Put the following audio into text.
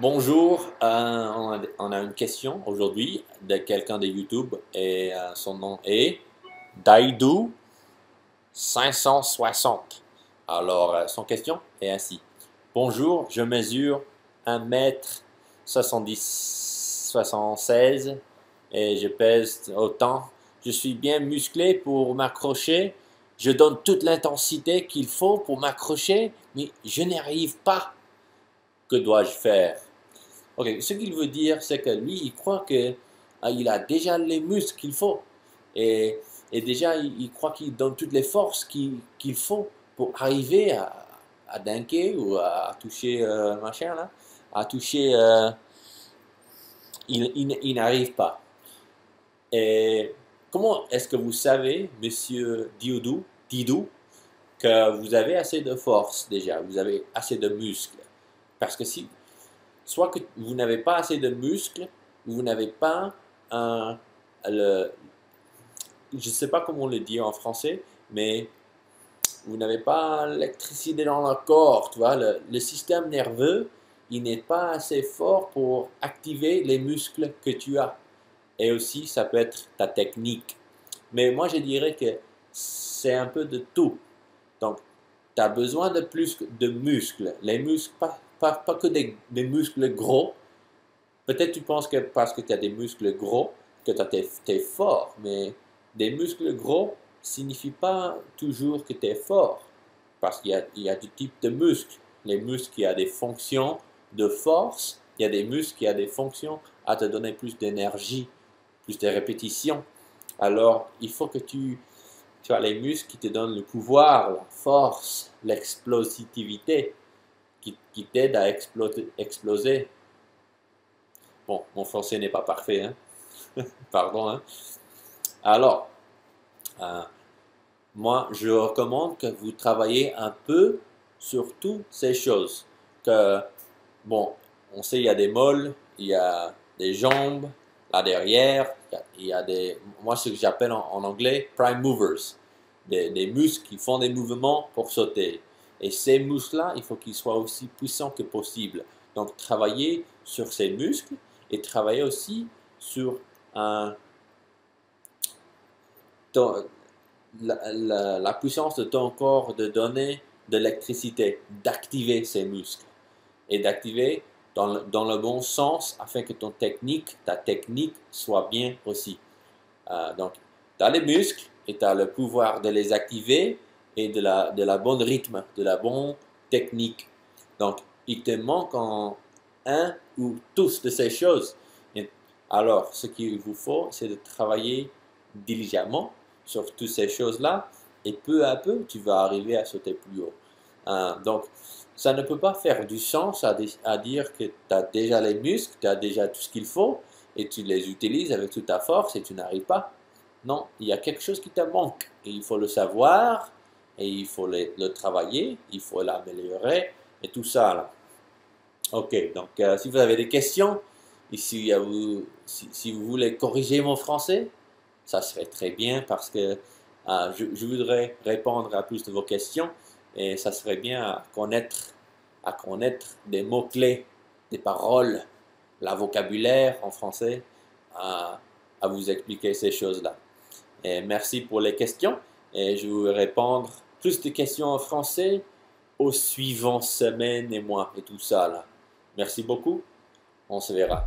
Bonjour, on a une question aujourd'hui de quelqu'un de YouTube et son nom est Daidu 560. Alors, son question est ainsi. Bonjour, je mesure 1 m 76 et je pèse autant. Je suis bien musclé pour m'accrocher. Je donne toute l'intensité qu'il faut pour m'accrocher, mais je n'y arrive pas. Que dois-je faire? Ok, ce qu'il veut dire, c'est que lui, il croit que il a déjà les muscles qu'il faut. Et, et déjà, il croit qu'il donne toutes les forces qu'il faut pour arriver à dunker ou à toucher machin là, à toucher. Il n'arrive pas. Et comment est-ce que vous savez, monsieur Didou, que vous avez assez de force déjà, vous avez assez de muscles? Parce que si, soit que vous n'avez pas assez de muscles, vous n'avez pas le, je ne sais pas comment on le dit en français, mais vous n'avez pas l'électricité dans le corps, tu vois, le système nerveux, il n'est pas assez fort pour activer les muscles que tu as. Et aussi, ça peut être ta technique. Mais moi, je dirais que c'est un peu de tout. Donc, tu as besoin de plus de muscles. Les muscles, pas que des muscles gros. Peut-être tu penses que parce que tu as des muscles gros, que tu es fort. Mais des muscles gros signifie pas toujours que tu es fort. Parce qu'il y a du type de muscles. Les muscles qui ont des fonctions de force. Il y a des muscles qui ont des fonctions à te donner plus d'énergie, plus de répétitions. Alors, il faut que tu as les muscles qui te donnent le pouvoir, la force, l'explosivité, qui t'aident à exploser. Bon, mon français n'est pas parfait, hein? Pardon, hein? Alors, euh, moi, je recommande que vous travaillez un peu sur toutes ces choses. Que, bon, on sait il y a des molles, il y a des jambes, là derrière, il y a des, moi ce que j'appelle en anglais prime movers, des muscles qui font des mouvements pour sauter. Et ces muscles-là, il faut qu'ils soient aussi puissants que possible. Donc travailler sur ces muscles et travailler aussi sur un, la puissance de ton corps de donner de l'électricité, d'activer ces muscles et d'activer dans le bon sens afin que ta technique soit bien aussi. Donc, tu as les muscles et tu as le pouvoir de les activer et de la bonne rythme, de la bonne technique. Donc, il te manque en un ou tous de ces choses. Et alors, ce qu'il vous faut, c'est de travailler diligemment sur toutes ces choses-là et peu à peu, tu vas arriver à sauter plus haut. Donc, ça ne peut pas faire du sens à dire que tu as déjà les muscles, tu as déjà tout ce qu'il faut et tu les utilises avec toute ta force et tu n'arrives pas. Non, il y a quelque chose qui te manque et il faut le savoir et il faut le travailler, il faut l'améliorer et tout ça là. Ok, donc si vous avez des questions, ici, si vous voulez corriger mon français, ça serait très bien parce que je voudrais répondre à plus de vos questions et ça serait bien à connaître des mots-clés, des paroles, la vocabulaire en français, à vous expliquer ces choses-là. Et merci pour les questions et je vais répondre plus de questions en français aux suivantes semaines et mois et tout ça là. Merci beaucoup, on se verra.